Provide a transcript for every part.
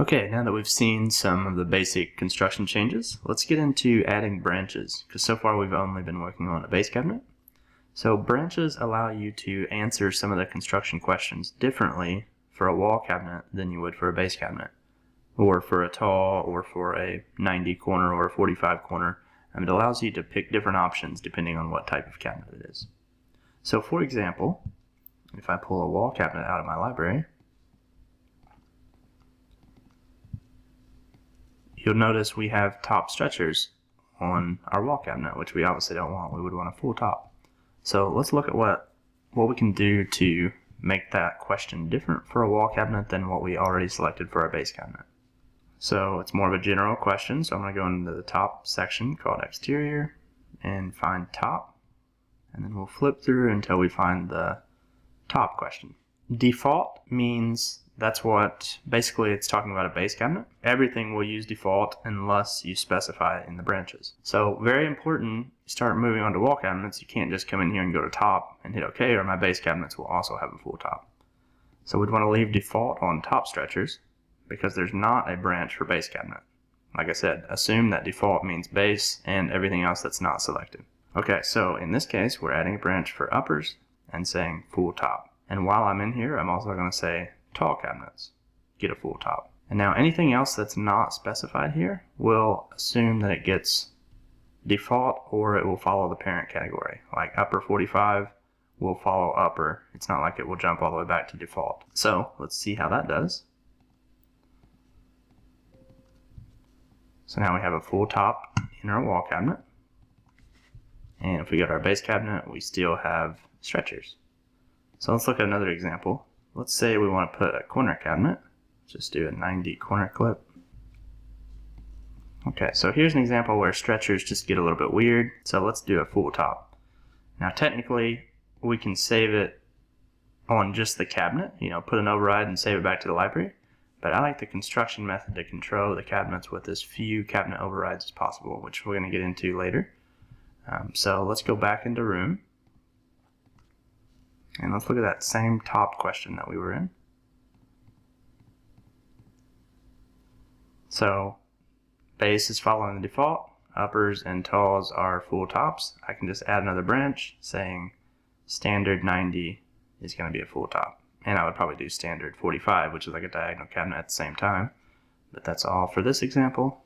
Okay, now that we've seen some of the basic construction changes, let's get into adding branches, because so far we've only been working on a base cabinet. So branches allow you to answer some of the construction questions differently for a wall cabinet than you would for a base cabinet, or for a tall, or for a 90 corner or a 45 corner. It allows you to pick different options depending on what type of cabinet it is. So for example, if I pull a wall cabinet out of my library, you'll notice we have top stretchers on our wall cabinet, which we obviously don't want. We would want a full top. So let's look at what we can do to make that question different for a wall cabinet than what we already selected for our base cabinet. So it's more of a general question, so I'm going to go into the top section called exterior and find top, and then we'll flip through until we find the top question. Default means that's what, basically it's talking about a base cabinet. Everything will use default unless you specify it in the branches. So very important, you start moving on to wall cabinets, you can't just come in here and go to top and hit OK, or my base cabinets will also have a full top. So we'd want to leave default on top stretchers because there's not a branch for base cabinet. Like I said, assume that default means base and everything else that's not selected. Okay, so in this case, we're adding a branch for uppers and saying full top. And while I'm in here, I'm also going to say tall cabinets, get a full top. And now anything else that's not specified here will assume that it gets default, or it will follow the parent category. Like upper 45 will follow upper. It's not like it will jump all the way back to default. So let's see how that does. So now we have a full top in our wall cabinet. And if we go to our base cabinet, we still have stretchers. So let's look at another example. Let's say we want to put a corner cabinet. Just do a 90 corner clip. Okay, so here's an example where stretchers just get a little bit weird. So let's do a full top. Now technically, we can save it on just the cabinet, put an override and save it back to the library. But I like the construction method to control the cabinets with as few cabinet overrides as possible, which we're going to get into later. So let's go back into Room. And let's look at that same top question that we were in. So base is following the default. Uppers and talls are full tops. I can just add another branch saying standard 90 is going to be a full top. And I would probably do standard 45, which is like a diagonal cabinet at the same time. But that's all for this example.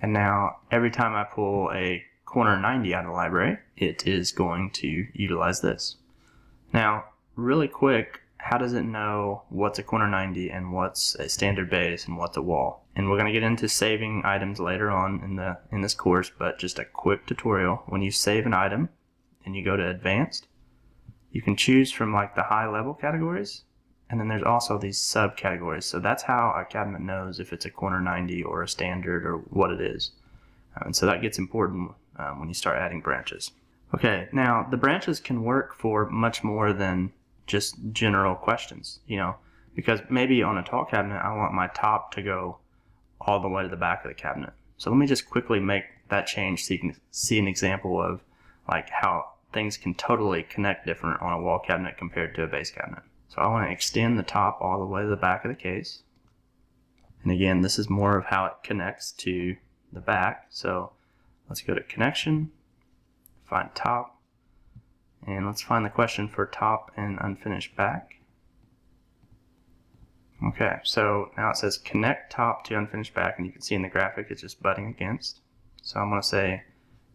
And now every time I pull a corner 90 out of the library, it is going to utilize this. Now, really quick, how does it know what's a corner 90 and what's a standard base and what's a wall? And we're going to get into saving items later on in this course, but just a quick tutorial. When you save an item and you go to advanced, you can choose from like the high level categories, and then there's also these subcategories. So that's how a cabinet knows if it's a corner 90 or a standard or what it is. And so that gets important when you start adding branches. Okay, now the branches can work for much more than just general questions, because maybe on a tall cabinet I want my top to go all the way to the back of the cabinet. So let me just quickly make that change so you can see an example of like how things can totally connect different on a wall cabinet compared to a base cabinet. So I want to extend the top all the way to the back of the case. And again, this is more of how it connects to the back. So let's go to connection, find top, and let's find the question for top and unfinished back. Okay, so now it says connect top to unfinished back, and you can see in the graphic it's just butting against. So I'm going to say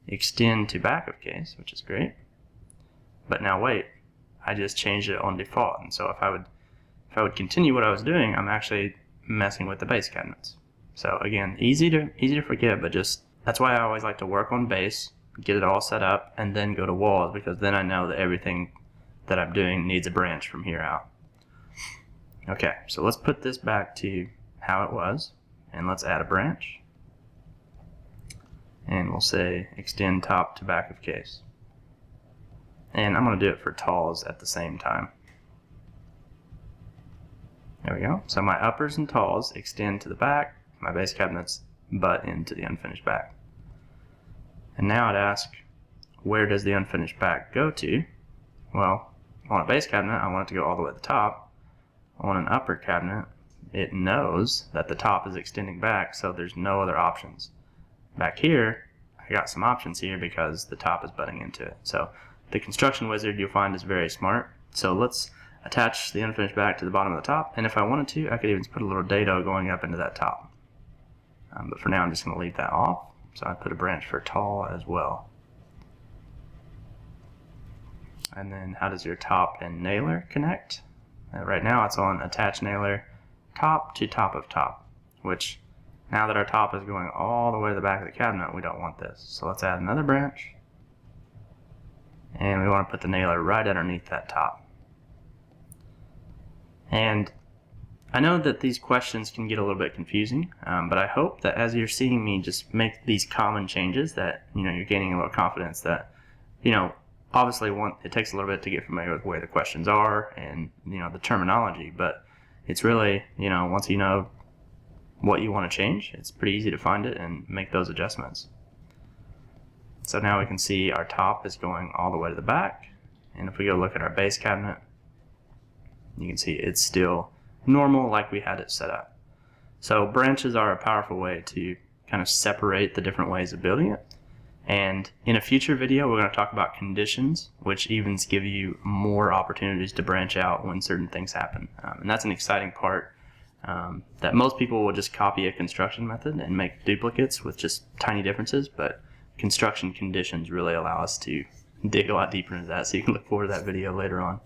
extend to back of case, which is great. But now wait, I just changed it on default, and so if I would continue what I was doing, I'm actually messing with the base cabinets. So again, easy to forget, but just that's why I always like to work on base, get it all set up, and then go to walls, because then I know that everything that I'm doing needs a branch from here out. Okay, so let's put this back to how it was, and let's add a branch. And we'll say extend top to back of case. And I'm going to do it for talls at the same time. There we go. So my uppers and talls extend to the back, my base cabinets butt into the unfinished back. And now I'd ask, where does the unfinished back go to? Well, on a base cabinet, I want it to go all the way to the top. On an upper cabinet, it knows that the top is extending back, so there's no other options. Back here, I got some options here because the top is butting into it. So the construction wizard you'll find is very smart. So let's attach the unfinished back to the bottom of the top, and if I wanted to, I could even put a little dado going up into that top. But for now, I'm just going to leave that off. So I put a branch for tall as well. And then how does your top and nailer connect? Right now it's on attach nailer top to top of top, which now that our top is going all the way to the back of the cabinet, we don't want this. So let's add another branch, and we want to put the nailer right underneath that top. And I know that these questions can get a little bit confusing, but I hope that as you're seeing me just make these common changes that, you're gaining a little confidence that, obviously it takes a little bit to get familiar with where the questions are and, the terminology, but it's really, once you know what you want to change, it's pretty easy to find it and make those adjustments. So now we can see our top is going all the way to the back, and if we go look at our base cabinet, you can see it's still normal like we had it set up. So branches are a powerful way to kind of separate the different ways of building it. And in a future video, we're going to talk about conditions, which evens give you more opportunities to branch out when certain things happen. And that's an exciting part that most people will just copy a construction method and make duplicates with just tiny differences, but construction conditions really allow us to dig a lot deeper into that, so you can look forward to that video later on.